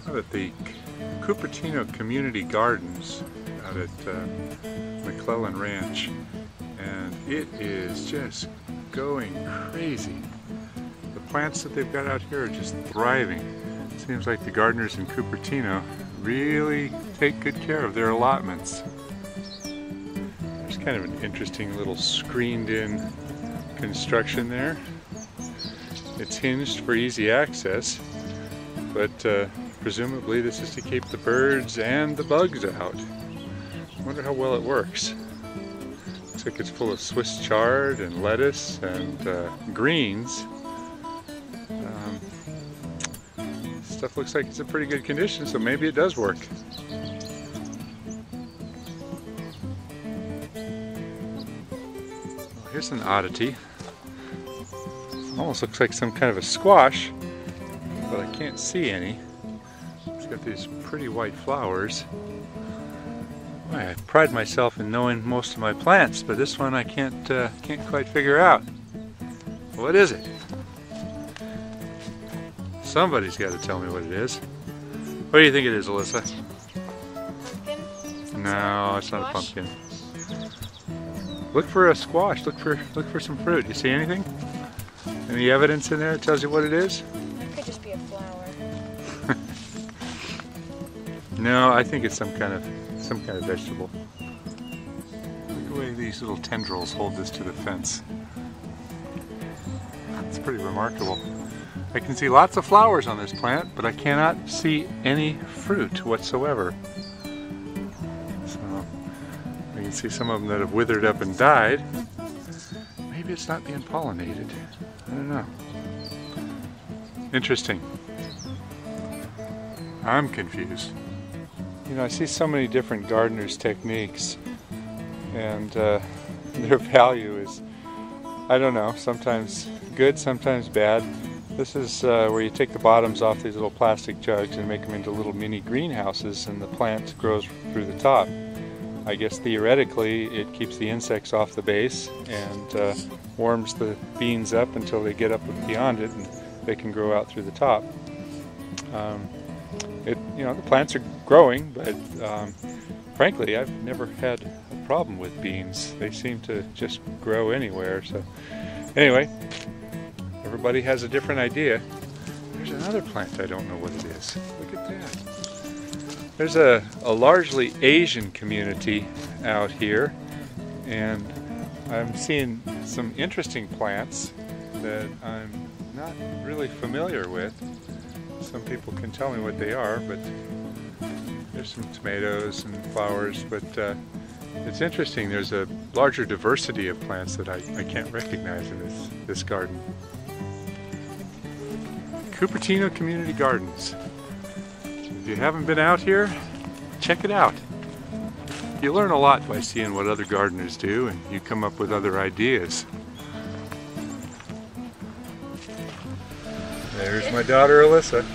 Out at the Cupertino Community Gardens out at McClellan Ranch, and it is just going crazy. The plants that they've got out here are just thriving. It seems like the gardeners in Cupertino really take good care of their allotments. There's kind of an interesting little screened-in construction there. It's hinged for easy access, but presumably this is to keep the birds and the bugs out. I wonder how well it works. Looks like it's full of Swiss chard and lettuce and greens. Stuff looks like it's in pretty good condition, so maybe it does work. Well, here's an oddity. Almost looks like some kind of a squash, but I can't see any. It's got these pretty white flowers. Boy, I pride myself in knowing most of my plants, but this one I can't quite figure out. What is it? Somebody's got to tell me what it is. What do you think it is, Alyssa? Pumpkin? No, it's not a pumpkin. Look for a squash. Look for some fruit. You see anything? Any evidence in there that tells you what it is? It could just be a flower. No, I think it's some kind of vegetable. Look at the way these little tendrils hold this to the fence. It's pretty remarkable. I can see lots of flowers on this plant, but I cannot see any fruit whatsoever. So I can see some of them that have withered up and died. Maybe it's not being pollinated. I don't know. Interesting. I'm confused. You know, I see so many different gardeners' techniques, and their value is, I don't know, sometimes good, sometimes bad. This is where you take the bottoms off these little plastic jugs and make them into little mini greenhouses, and the plant grows through the top. I guess theoretically it keeps the insects off the base and warms the beans up until they get up beyond it and they can grow out through the top. You know, the plants are growing, but frankly I've never had a problem with beans. They seem to just grow anywhere. So anyway, everybody has a different idea. There's another plant, I don't know what it is. Look at that. There's a largely Asian community out here, and I'm seeing some interesting plants that I'm not really familiar with. Some people can tell me what they are, but there's some tomatoes and flowers, but it's interesting. There's a larger diversity of plants that I can't recognize in this garden. Cupertino Community Gardens. If you haven't been out here, check it out. You learn a lot by seeing what other gardeners do, and you come up with other ideas. There's my daughter Alyssa.